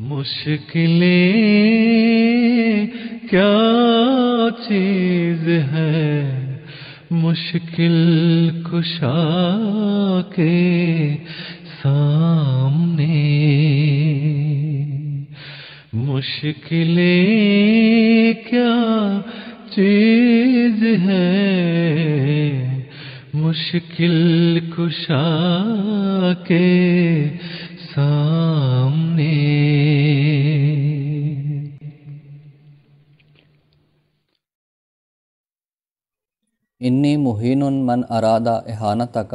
مشکلیں کیا چیز ہے مشکل کشا کے سامنے، مشکلیں کیا چیز ہے مشکل کشا کے سامنے۔ انی مہین من اراد اہانتک،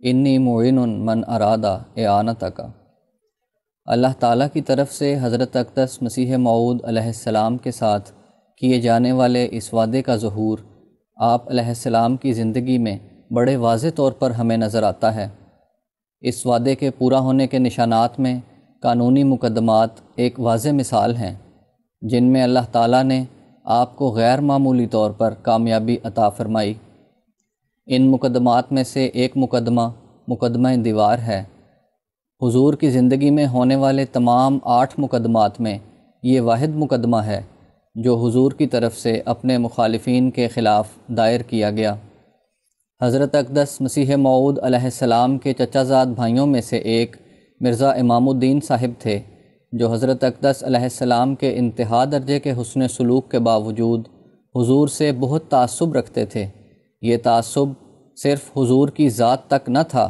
انی معین من اراد اعانتک۔ اللہ تعالیٰ کی طرف سے حضرت اقدس مسیح موعود علیہ السلام کے ساتھ کیے جانے والے اس وعدے کا ظہور آپ علیہ السلام کی زندگی میں بڑے واضح طور پر ہمیں نظر آتا ہے۔ اس وعدے کے پورا ہونے کے نشانات میں قانونی مقدمات ایک واضح مثال ہیں، جن میں اللہ تعالیٰ نے آپ کو غیر معمولی طور پر کامیابی عطا فرمائی۔ ان مقدمات میں سے ایک مقدمہ دیوار ہے۔ حضور کی زندگی میں ہونے والے تمام 8 مقدمات میں یہ واحد مقدمہ ہے جو حضور کی طرف سے اپنے مخالفین کے خلاف دائر کیا گیا۔ حضرت اقدس مسیح موعود علیہ السلام کے چچا زاد بھائیوں میں سے ایک مرزا امام الدین صاحب تھے، جو حضرت اقدس علیہ السلام کے انتہا درجے کے حسن سلوک کے باوجود حضور سے بہت تعصب رکھتے تھے۔ یہ تعصب صرف حضور کی ذات تک نہ تھا،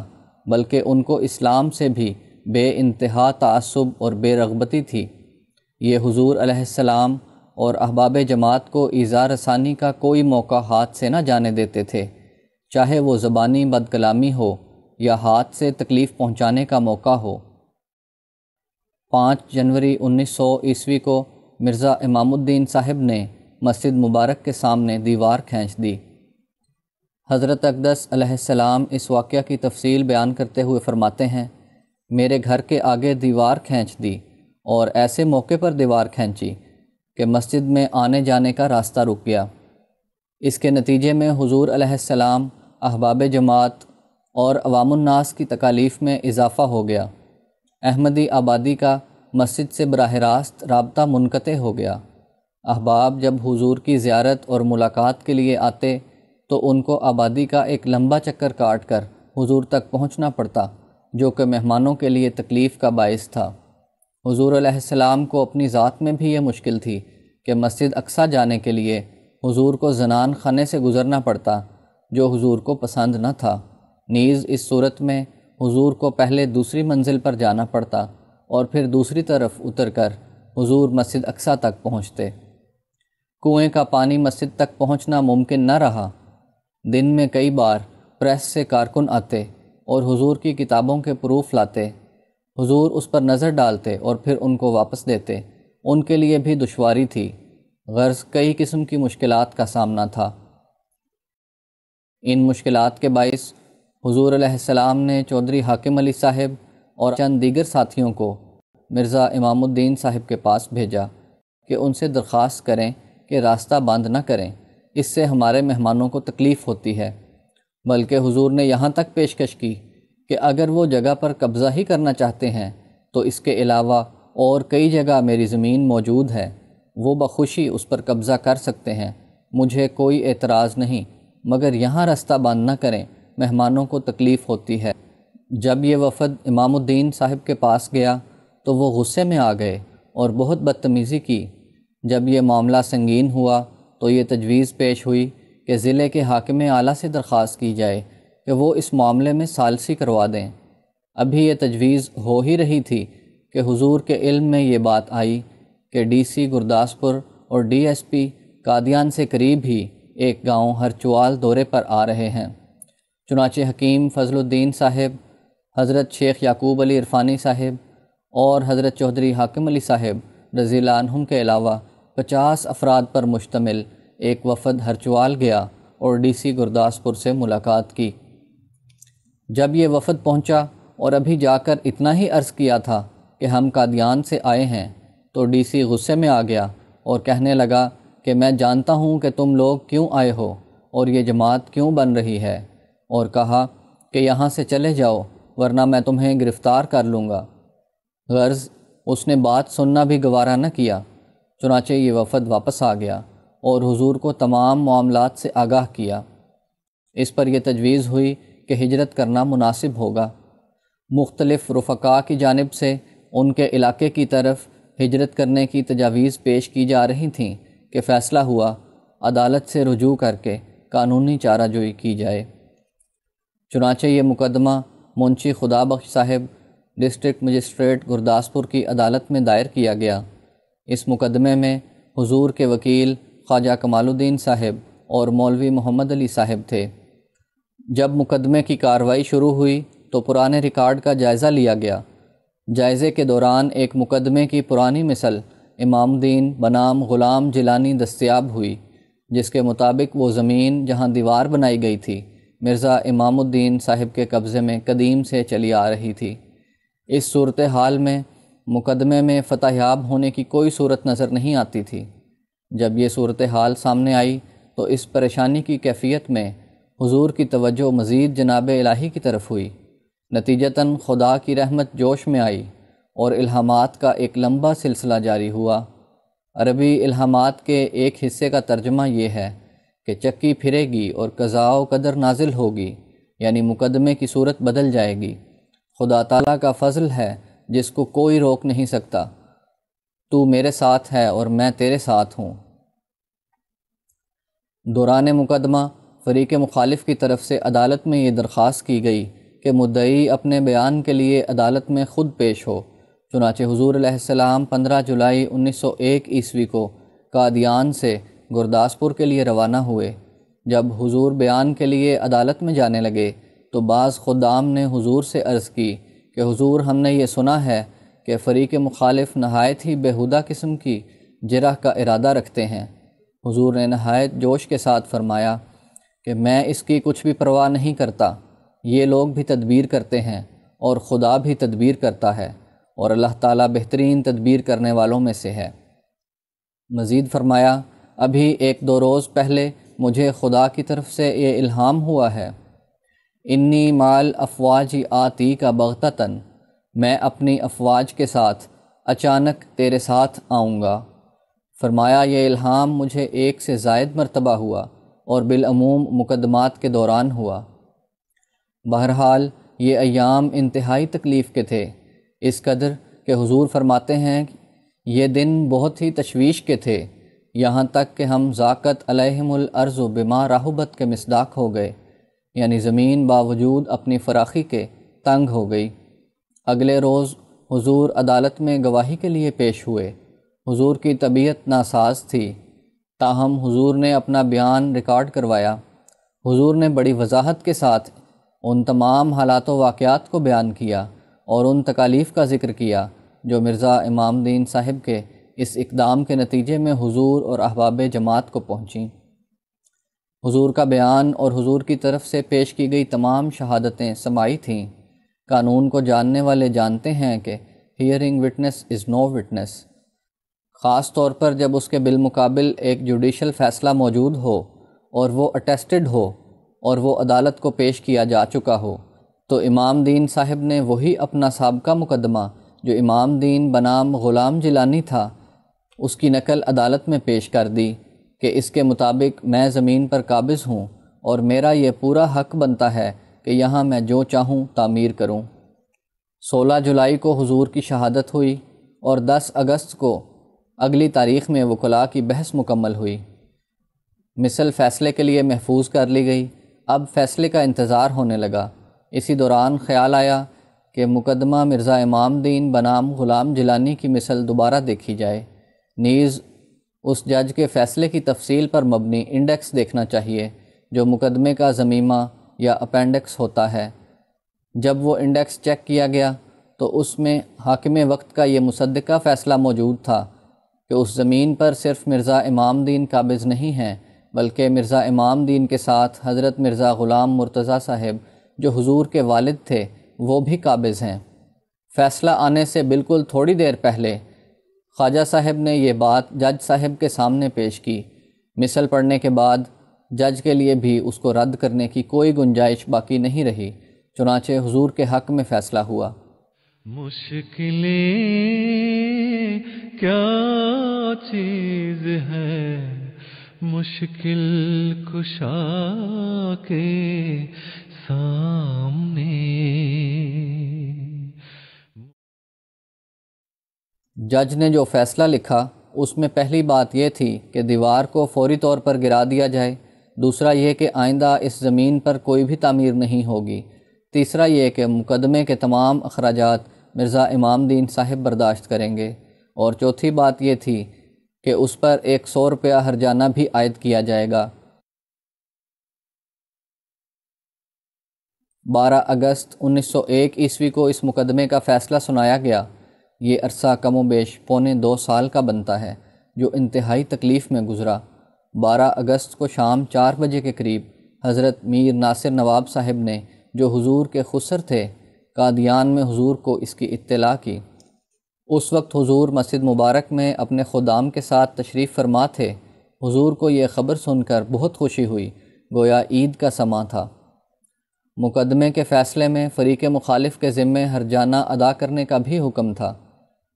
بلکہ ان کو اسلام سے بھی بے انتہا تعصب اور بے رغبتی تھی۔ یہ حضور علیہ السلام اور احباب جماعت کو ایذا رسانی کا کوئی موقع ہاتھ سے نہ جانے دیتے تھے، چاہے وہ زبانی بد کلامی ہو یا ہاتھ سے تکلیف پہنچانے کا موقع ہو۔ 5 جنوری 1900 عیسوی کو مرزا امام الدین صاحب نے مسجد مبارک کے سامنے دیوار کھینچ دی۔ حضرت اقدس علیہ السلام اس واقعہ کی تفصیل بیان کرتے ہوئے فرماتے ہیں، میرے گھر کے آگے دیوار کھینچ دی اور ایسے موقع پر دیوار کھینچی کہ مسجد میں آنے جانے کا راستہ رک گیا۔ اس کے نتیجے میں حضور علیہ السلام، احباب جماعت اور عوام الناس کی تکالیف میں اضافہ ہو گیا۔ احمدی آبادی کا مسجد سے براہ راست رابطہ منقطع ہو گیا۔ احباب جب حضور کی زیارت اور ملاقات کے لیے آتے تو ان کو آبادی کا ایک لمبا چکر کاٹ کر حضور تک پہنچنا پڑتا، جو کہ مہمانوں کے لیے تکلیف کا باعث تھا۔ حضور علیہ السلام کو اپنی ذات میں بھی یہ مشکل تھی کہ مسجد اقصیٰ جانے کے لیے حضور کو زنان خانے سے گزرنا پڑتا، جو حضور کو پسند نہ تھا۔ نیز اس صورت میں حضور کو پہلے دوسری منزل پر جانا پڑتا اور پھر دوسری طرف اتر کر حضور مسجد اقصیٰ تک پہنچتے۔ کنویں کا پانی مسجد تک پہنچنا ممکن نہ رہا۔ دن میں کئی بار پریس سے کارکن آتے اور حضور کی کتابوں کے پروف لاتے۔ حضور اس پر نظر ڈالتے اور پھر ان کو واپس دیتے۔ ان کے لیے بھی دشواری تھی، غرض کئی قسم کی مشکلات کا سامنا تھا۔ ان مشکلات کے باعث حضور علیہ السلام نے چودھری حاکم علی صاحب اور چند دیگر ساتھیوں کو مرزا امام الدین صاحب کے پاس بھیجا کہ ان سے درخواست کریں کہ راستہ بند نہ کریں، اس سے ہمارے مہمانوں کو تکلیف ہوتی ہے۔ بلکہ حضور نے یہاں تک پیشکش کی کہ اگر وہ جگہ پر قبضہ ہی کرنا چاہتے ہیں تو اس کے علاوہ اور کئی جگہ میری زمین موجود ہے، وہ بخوشی اس پر قبضہ کر سکتے ہیں، مجھے کوئی اعتراض نہیں، مگر یہاں راستہ بند نہ کریں، مہمانوں کو تکلیف ہوتی ہے۔ جب یہ وفد امام الدین صاحب کے پاس گیا تو وہ غصے میں آ گئے اور بہت بدتمیزی کی۔ جب یہ معاملہ سنگین ہوا تو یہ تجویز پیش ہوئی کہ ضلع کے حاکم اعلیٰ سے درخواست کی جائے کہ وہ اس معاملے میں ثالثی کروا دیں۔ ابھی یہ تجویز ہو ہی رہی تھی کہ حضور کے علم میں یہ بات آئی کہ ڈی سی گرداسپور اور ڈی ایس پی قادیان سے قریب ہی ایک گاؤں ہرچوال دورے پر آ رہے ہیں۔ چنانچہ حکیم فضل الدین صاحب، حضرت شیخ یعقوب علی عرفانی صاحب اور حضرت چودھری حاکم علی صاحب رضی اللہ عنہم کے علاوہ 50 افراد پر مشتمل ایک وفد ہرچوال گیا اور ڈی سی گرداسپور سے ملاقات کی۔ جب یہ وفد پہنچا اور ابھی جا کر اتنا ہی عرض کیا تھا کہ ہم قادیان سے آئے ہیں، تو ڈی سی غصے میں آ گیا اور کہنے لگا کہ میں جانتا ہوں کہ تم لوگ کیوں آئے ہو اور یہ جماعت کیوں بن رہی ہے، اور کہا کہ یہاں سے چلے جاؤ ورنہ میں تمہیں گرفتار کر لوں گا۔ غرض اس نے بات سننا بھی گوارا نہ کیا، چنانچہ یہ وفد واپس آ گیا اور حضور کو تمام معاملات سے آگاہ کیا۔ اس پر یہ تجویز ہوئی کہ ہجرت کرنا مناسب ہوگا۔ مختلف رفقاء کی جانب سے ان کے علاقے کی طرف ہجرت کرنے کی تجاویز پیش کی جا رہی تھیں کہ فیصلہ ہوا عدالت سے رجوع کر کے قانونی چارہ جوئی کی جائے۔ چنانچہ یہ مقدمہ منشی خدا بخش صاحب ڈسٹرکٹ مجسٹریٹ گرداسپور کی عدالت میں دائر کیا گیا۔ اس مقدمے میں حضور کے وکیل خواجہ کمال الدین صاحب اور مولوی محمد علی صاحب تھے۔ جب مقدمے کی کارروائی شروع ہوئی تو پرانے ریکارڈ کا جائزہ لیا گیا۔ جائزے کے دوران ایک مقدمے کی پرانی مثل امام الدین بنام غلام جیلانی دستیاب ہوئی، جس کے مطابق وہ زمین جہاں دیوار بنائی گئی تھی مرزا امام الدین صاحب کے قبضے میں قدیم سے چلی آ رہی تھی۔ اس صورتحال میں مقدمے میں فتح یاب ہونے کی کوئی صورت نظر نہیں آتی تھی۔ جب یہ صورتحال سامنے آئی تو اس پریشانی کی کیفیت میں حضور کی توجہ مزید جناب الہی کی طرف ہوئی۔ نتیجتاً خدا کی رحمت جوش میں آئی اور الہامات کا ایک لمبا سلسلہ جاری ہوا۔ عربی الہامات کے ایک حصے کا ترجمہ یہ ہے کہ چکی پھرے گی اور قضاء و قدر نازل ہوگی، یعنی مقدمے کی صورت بدل جائے گی۔ خدا تعالیٰ کا فضل ہے جس کو کوئی روک نہیں سکتا۔ تو میرے ساتھ ہے اور میں تیرے ساتھ ہوں۔ دوران مقدمہ فریق مخالف کی طرف سے عدالت میں یہ درخواست کی گئی کہ مدعی اپنے بیان کے لیے عدالت میں خود پیش ہو۔ چنانچہ حضور علیہ السلام 15 جولائی 1901 عیسوی کو قادیان سے گرداسپور کے لیے روانہ ہوئے۔ جب حضور بیان کے لیے عدالت میں جانے لگے تو بعض خدام نے حضور سے عرض کی کہ حضور، ہم نے یہ سنا ہے کہ فریق مخالف نہایت ہی بیہودہ قسم کی جرح کا ارادہ رکھتے ہیں۔ حضور نے نہایت جوش کے ساتھ فرمایا کہ میں اس کی کچھ بھی پرواہ نہیں کرتا۔ یہ لوگ بھی تدبیر کرتے ہیں اور خدا بھی تدبیر کرتا ہے، اور اللہ تعالیٰ بہترین تدبیر کرنے والوں میں سے ہے۔ مزید فرمایا، ابھی 1-2 روز پہلے مجھے خدا کی طرف سے یہ الہام ہوا ہے، انی مال افواج آتی کا بغتتاً، میں اپنی افواج کے ساتھ اچانک تیرے ساتھ آؤں گا۔ فرمایا یہ الہام مجھے 1 سے زائد مرتبہ ہوا اور بالعموم مقدمات کے دوران ہوا۔ بہرحال یہ ایام انتہائی تکلیف کے تھے، اس قدر کہ حضور فرماتے ہیں یہ دن بہت ہی تشویش کے تھے، یہاں تک کہ ہم ذاقت علیہم الارض بما رحبت کے مصداق ہو گئے، یعنی زمین باوجود اپنی فراخی کے تنگ ہو گئی۔ اگلے روز حضور عدالت میں گواہی کے لیے پیش ہوئے۔ حضور کی طبیعت ناساز تھی، تاہم حضور نے اپنا بیان ریکارڈ کروایا۔ حضور نے بڑی وضاحت کے ساتھ ان تمام حالات و واقعات کو بیان کیا اور ان تکالیف کا ذکر کیا جو مرزا امام الدین صاحب کے اس اقدام کے نتیجے میں حضور اور احباب جماعت کو پہنچیں۔ حضور کا بیان اور حضور کی طرف سے پیش کی گئی تمام شہادتیں سماعی تھیں۔ قانون کو جاننے والے جانتے ہیں کہ ہیئرنگ وٹنس از نو وٹنس، خاص طور پر جب اس کے بالمقابل ایک جوڈیشل فیصلہ موجود ہو اور وہ اٹیسٹڈ ہو اور وہ عدالت کو پیش کیا جا چکا ہو۔ تو امام دین صاحب نے وہی اپنا سابقہ مقدمہ جو امام دین بنام غلام جیلانی تھا، اس کی نقل عدالت میں پیش کر دی کہ اس کے مطابق میں زمین پر قابض ہوں اور میرا یہ پورا حق بنتا ہے کہ یہاں میں جو چاہوں تعمیر کروں۔ 16 جولائی کو حضور کی شہادت ہوئی اور 10 اگست کو اگلی تاریخ میں وکلاء کی بحث مکمل ہوئی۔ مثل فیصلے کے لیے محفوظ کر لی گئی۔ اب فیصلے کا انتظار ہونے لگا۔ اسی دوران خیال آیا کہ مقدمہ مرزا امام دین بنام غلام جیلانی کی مثل دوبارہ دیکھی جائے، نیز اس جج کے فیصلے کی تفصیل پر مبنی انڈیکس دیکھنا چاہیے جو مقدمے کا ضمیمہ یا اپینڈکس ہوتا ہے۔ جب وہ انڈیکس چیک کیا گیا تو اس میں حاکم وقت کا یہ مصدقہ فیصلہ موجود تھا کہ اس زمین پر صرف مرزا امام دین قابض نہیں ہیں بلکہ مرزا امام دین کے ساتھ حضرت مرزا غلام مرتضیٰ صاحب جو حضور کے والد تھے وہ بھی قابض ہیں۔ فیصلہ آنے سے بالکل تھوڑی دیر پہلے خواجہ صاحب نے یہ بات جج صاحب کے سامنے پیش کی۔ مثل پڑھنے کے بعد جج کے لیے بھی اس کو رد کرنے کی کوئی گنجائش باقی نہیں رہی، چنانچہ حضور کے حق میں فیصلہ ہوا۔ مشکلیں کیا چیز ہے مشکل کشا کے سامنے. جج نے جو فیصلہ لکھا اس میں پہلی بات یہ تھی کہ دیوار کو فوری طور پر گرا دیا جائے، دوسرا یہ کہ آئندہ اس زمین پر کوئی بھی تعمیر نہیں ہوگی، تیسرا یہ کہ مقدمے کے تمام اخراجات مرزا امام الدین صاحب برداشت کریں گے، اور چوتھی بات یہ تھی کہ اس پر 100 روپیہ ہرجانہ بھی عائد کیا جائے گا. 12 اگست 1901 عیسوی کو اس مقدمے کا فیصلہ سنایا گیا. یہ عرصہ کم و بیش پونے 2 سال کا بنتا ہے جو انتہائی تکلیف میں گزرا. 12 اگست کو شام 4 بجے کے قریب حضرت میر ناصر نواب صاحب نے جو حضور کے خسر تھے قادیان میں حضور کو اس کی اطلاع کی. اس وقت حضور مسجد مبارک میں اپنے خدام کے ساتھ تشریف فرما تھے. حضور کو یہ خبر سن کر بہت خوشی ہوئی، گویا عید کا سماں تھا. مقدمے کے فیصلے میں فریق مخالف کے ذمے ہرجانہ ادا کرنے کا بھی حکم تھا.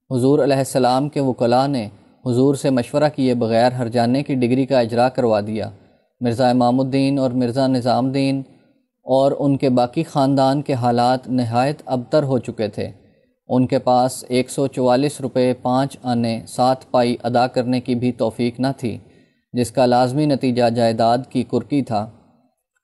حضور علیہ السلام کے وکلاء نے حضور سے مشورہ کیے بغیر ہرجانے کی ڈگری کا اجرا کروا دیا. مرزا امام الدین اور مرزا نظام الدین اور ان کے باقی خاندان کے حالات نہایت ابتر ہو چکے تھے. ان کے پاس 144 روپے 5 آنے 7 پائی ادا کرنے کی بھی توفیق نہ تھی، جس کا لازمی نتیجہ جائیداد کی کرکی تھا.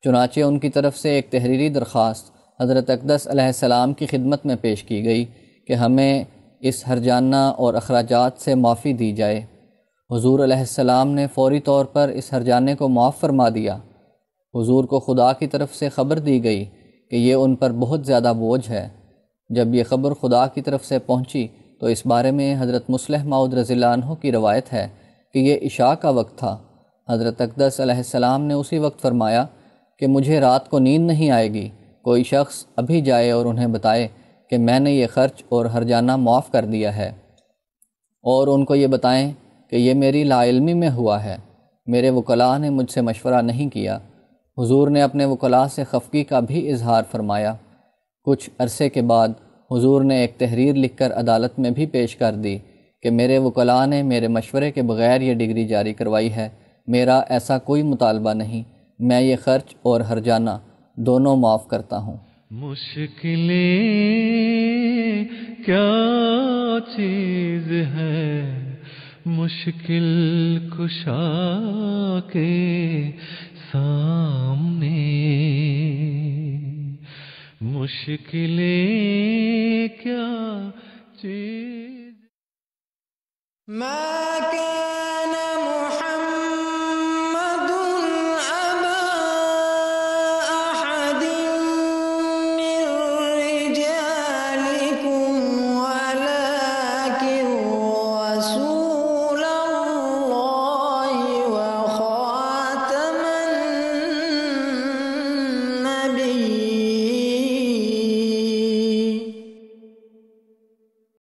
چنانچہ ان کی طرف سے ایک تحریری درخواست حضرت اقدس علیہ السلام کی خدمت میں پیش کی گئی کہ ہمیں اس ہرجانہ اور اخراجات سے معافی دی جائے. حضور علیہ السلام نے فوری طور پر اس ہرجانے کو معاف فرما دیا. حضور کو خدا کی طرف سے خبر دی گئی کہ یہ ان پر بہت زیادہ بوجھ ہے. جب یہ خبر خدا کی طرف سے پہنچی تو اس بارے میں حضرت مصلح موعود رضی اللہ عنہ کی روایت ہے کہ یہ عشاء کا وقت تھا. حضرت اقدس علیہ السلام نے اسی وقت فرمایا کہ مجھے رات کو نیند نہیں آئے گی، کوئی شخص ابھی جائے اور انہیں بتائے کہ میں نے یہ خرچ اور ہرجانہ معاف کر دیا ہے، اور ان کو یہ بتائیں کہ یہ میری لا علمی میں ہوا ہے، میرے وکلاء نے مجھ سے مشورہ نہیں کیا. حضور نے اپنے وکلاء سے خفگی کا بھی اظہار فرمایا. کچھ عرصے کے بعد حضور نے ایک تحریر لکھ کر عدالت میں بھی پیش کر دی کہ میرے وکلاء نے میرے مشورے کے بغیر یہ ڈگری جاری کروائی ہے، میرا ایسا کوئی مطالبہ نہیں، میں یہ خرچ اور ہرجانہ دونوں معاف کرتا ہوں. مشکلیں کیا چیز ہے مشکل کشا کے سامنے. مشکلیں کیا چیز میں